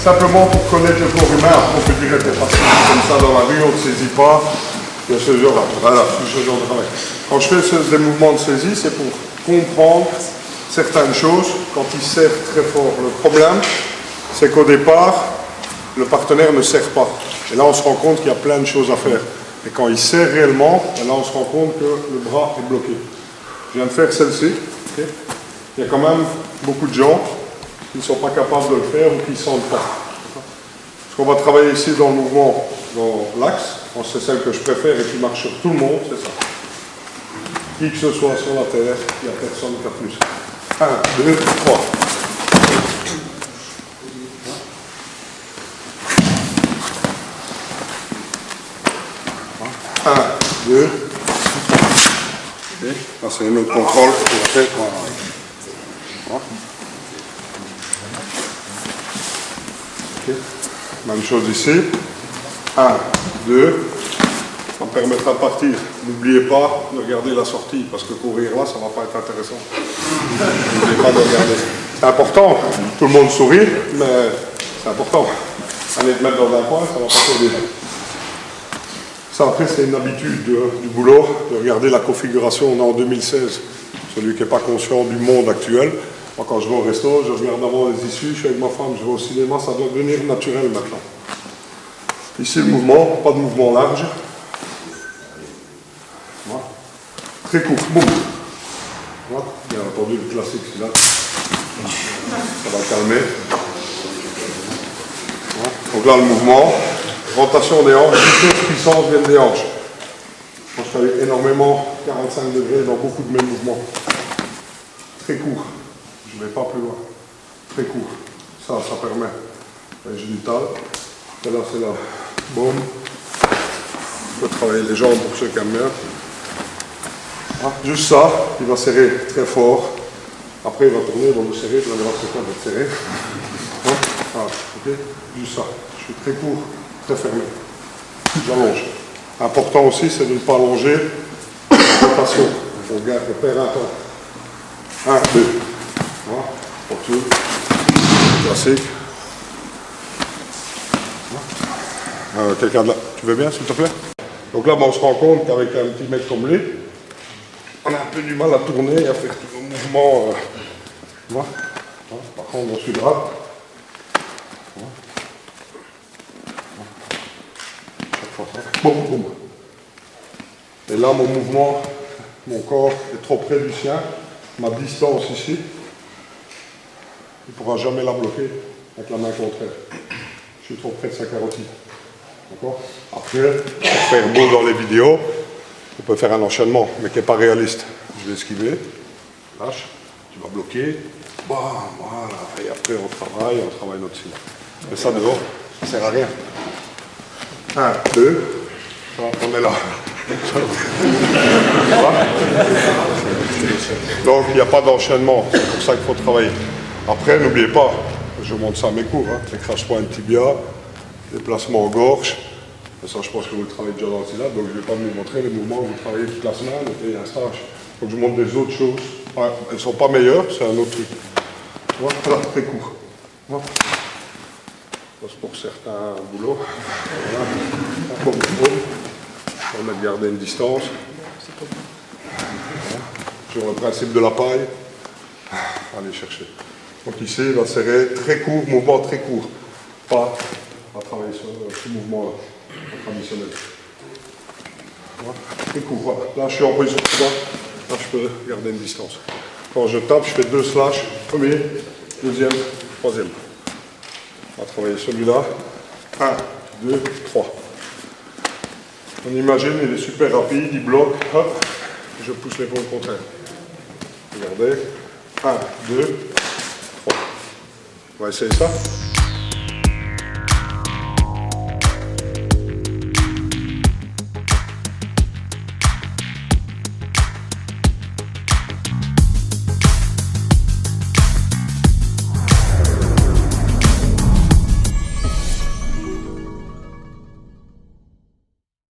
simplement pour connaître le corps humain. On peut dire que c'est facile comme ça dans la rue, on ne saisit pas. Il y a ce genre-là. Voilà, ce genre de travail. Quand je fais des mouvements de saisie, c'est pour comprendre certaines choses quand il serre très fort. Le problème, c'est qu'au départ, le partenaire ne serre pas. Et là, on se rend compte qu'il y a plein de choses à faire. Et quand il serre réellement, là, on se rend compte que le bras est bloqué. Je viens de faire celle-ci. Okay. Il y a quand même beaucoup de gens qui ne sont pas capables de le faire ou qui ne sentent pas. Ce qu'on va travailler ici dans le mouvement, dans l'axe, c'est celle que je préfère et qui marche sur tout le monde, c'est ça. Qui que ce soit sur la terre, il n'y a personne qui a plus. 1, 2, 3. 1, 2. Okay. Là, c'est une autre contrôle. Okay. Même chose ici. 1, 2. Ça me permettra de partir. N'oubliez pas de regarder la sortie, parce que courir là, ça ne va pas être intéressant. N'oubliez pas de regarder. C'est important. Tout le monde sourit, mais c'est important. Aller te mettre dans un coin, ça ne va pas t'aider. Ça, après, c'est une habitude du boulot, de regarder la configuration. On est en 2016. Celui qui n'est pas conscient du monde actuel. Moi, quand je vais au resto, je regarde avant les issues, je suis avec ma femme, je vais au cinéma, ça doit devenir naturel maintenant. Ici, le mouvement, pas de mouvement large. Voilà. Très court, boum. Voilà. Bien entendu, le classique, celui-là. Ça va calmer. Voilà. Donc là, le mouvement, rotation des hanches, vitesse, puissance viennent des hanches. Moi, je travaille énormément, 45 degrés dans beaucoup de mes mouvements. Très court. Je ne vais pas plus loin. Très court. Ça permet les génitales. Et là, c'est là. Boum. On peut travailler les jambes pour ceux qui aiment bien. Ah, juste ça, il va serrer très fort. Après, il va tourner, il va vous serrer. Vous allez voir ce qu'il va être serré. Ah, ok. Juste ça. Je suis très court, très fermé. J'allonge. Important aussi, c'est de ne pas allonger la rotation. On garde le père un temps. 1, 2. Voilà, retour, classique. Quelqu'un de là, tu veux bien s'il te plaît? Donc là, on se rend compte qu'avec un petit mec comme lui, on a un peu du mal à tourner et à faire tout le mouvement. Voilà. Par contre, on suit le bras. Boum, boum. Et là, mon mouvement, mon corps est trop près du sien. Ma distance ici, il ne pourra jamais la bloquer avec la main contraire. Je suis trop près de sa carotide. D'accord? Après, pour faire beau dans les vidéos, on peut faire un enchaînement, mais qui n'est pas réaliste. Je vais esquiver, lâche, tu vas bloquer, bam, voilà, et après on travaille notre cible. Mais ça dehors, ça ne sert à rien. 1, 2, on est là. Donc il n'y a pas d'enchaînement, c'est pour ça qu'il faut travailler. Après, n'oubliez pas, je montre ça à mes cours, écrase-point de tibia, déplacement en gorge. Et ça, je pense que vous le travaillez déjà dans le syllabe, donc je ne vais pas vous montrer les mouvements que vous travaillez toute la semaine et un stage. Donc je vous montre des autres choses. Ouais, elles ne sont pas meilleures, c'est un autre truc. Voilà, très court. Voilà. C'est pour certains boulots. Voilà. Bon, on va garder une distance. Voilà. Sur le principe de la paille. Allez chercher. Donc ici, il va serrer très court, mouvement très court. Pas à travailler sur ce mouvement-là, traditionnel. Voilà. Très court, voilà. Là, je suis en position de droite. Là, je peux garder une distance. Quand je tape, je fais 2 slash. Premier, deuxième, troisième. On va travailler celui-là. 1, 2, 3. On imagine, il est super rapide, il bloque. Hop, je pousse l'épaule contraire. Regardez. 1, 2, 3. On va essayer ça.